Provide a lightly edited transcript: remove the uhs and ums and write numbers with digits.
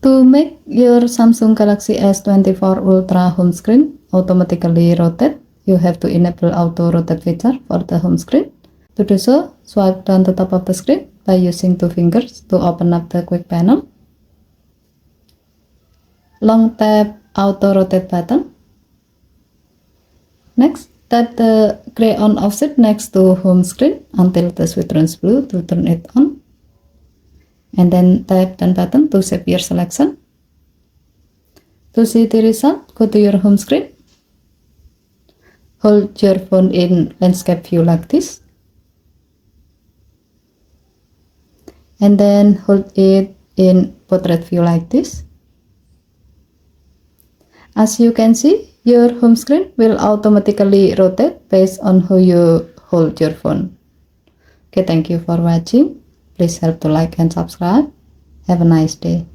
To make your Samsung Galaxy S24 Ultra home screen automatically rotate, you have to enable auto rotate feature for the home screen. To do so, swipe down the top of the screen by using two fingers to open up the quick panel. Long tap auto rotate button. Next, tap the gray on offset next to home screen until the switch turns blue to turn it on. And then tap done button to save your selection. To see the result, go to your home screen. Hold your phone in landscape view like this. And then hold it in portrait view like this. As you can see, your home screen will automatically rotate based on how you hold your phone. Okay, thank you for watching. Please help to like and subscribe. Have a nice day.